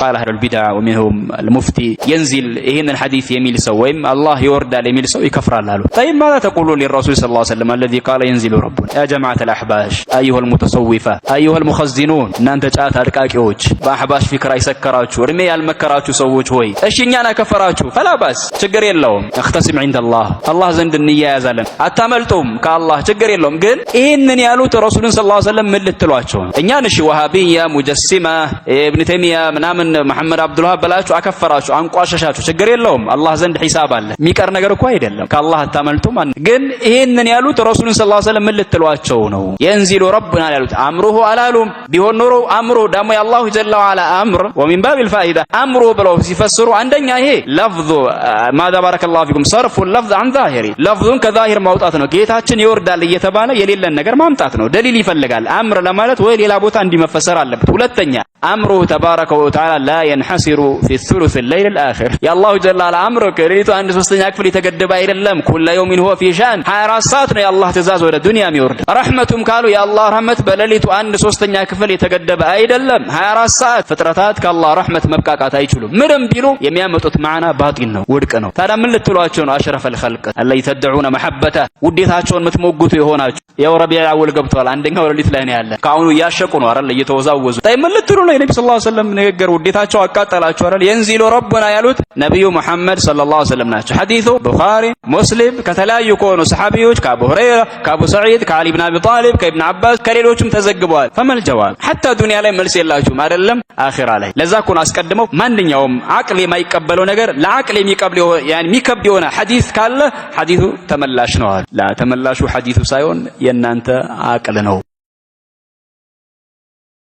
قال أهل البدع ومنهم المفتي ينزل إهن الحديث يميل سويم الله يورد يميل سوي كفر الله. طيب ماذا تقولون للرسول صلى الله عليه وسلم الذي قال ينزل ربنا؟ يا جماعة الأحباش أيها المتصوفة أيها المخزنون نانت جاءت الكاكيوج بأحباش فكرة يسكراتشو رمي المكراتشو سووش هوي أشينيانا كفراتشو فلا بس شجر يلهم اختصم عند الله زند النية يا زلم أتملتم كالله شجر يلهم قل إنن يالوت رسول صلى الله عليه وسلم من للتلواتشو إنيان شي وهابية مجسمة ابن تيمية منامن محمد عبد الوهاب بلاتشو أكفراتشو أنقاششاتشو شجر يلهم الله زند حساب الله ميكر نجر كويد يلهم كالله أتملتم قل إنن يالوت رسول صلى الله عليه وسلم من للتلواتشو نو ينزل ربنا يالوت أمره ألالهم بيهون نورو أمره دام الله جل وعلا أمر ومن باب الفائدة أمره بلو يفسروا عندنا هي لفظ ماذا بارك الله فيكم صرف اللفظ عن ظاهري لفظ كظاهر موطات ነው ጌታችን ይወርዳል እየተባለ የሌለን ነገር ማምጣት ነው ደሊል ይፈልጋል አምር ለማለት ወይ ሌላ ቦታ እንዲመፈሰር አለበት ሁለተኛ أمره تبارك وتعالى لا ينحصر في الثلث الليل الآخر يا الله جل وعلا أمره كريت عند سوستኛ ክፍል የተገደበ አይደለም كل يوم هو في شأن 24 ሰዓት ነው የአላህ ትእዛዝ ወደ ዱንያ የሚወርድ ረህመቱም ካሉ የአላህ ረህመት በሌሊቱ አንድ ሶስተኛ ክፍል የተገደበ አይደለም 24 ሰዓት ፍጥረታት ከአላህ ረህመት መብቃቃት አይችሉም ምንም ቢሉ የሚያመጡት ማዕና ባጢል ነው ውድቅ ነው ታዲያ ምን ልትሏቸው ነው አሽረፈል ኸልቅ አላህ ይተደዑነ መሐበተ ውዴታቸውን የምትሞግቱ የሆናችሁ ያው ረቢዕ አወል ገብቷል አንደኛው ሌሊት ላይ ነው ያለ ካሁኑ ያሸቁ ነው አይደል እየተወዛወዙ ታይ ምን ልትሉ ነው የነብዩ ሰለላሁ ዐለይሂ ወሰለም ንግግር ውዴታቸው አቃጠላቸው አይደል የንዚሉ ረብና ያሉት ነብዩ መሐመድ ሰለላሁ ዐለይሂ ወሰለም ናቸው ሐዲሱ ቡኻሪ ሙስሊም ከተለያዩ ከሆኑ ሰሃቢዎች ከአቡ ሁረይራ ከአቡ ሰዒድ ከአሊ ኢብኑ አቢ ጣሊብ ከኢብኑ አባስ ከሌሎችም ተዘግበዋል ፈመል ጀዋብ ሐታ ዱንያ ላይ መልስ የላችሁም አይደለም አኺራ ላይ ለዛ እኮ ነው አስቀድመው ማንኛውም አቅል የማይቀበለው ነገር ለአቅል የሚቀበለው يعني የሚከብድ የሆነ ሐዲስ ካለ ሐዲሱ ተመላሽ ነው ላ ተመላሹ ሐዲሱ ሳይሆን የናንተ አቅል ነው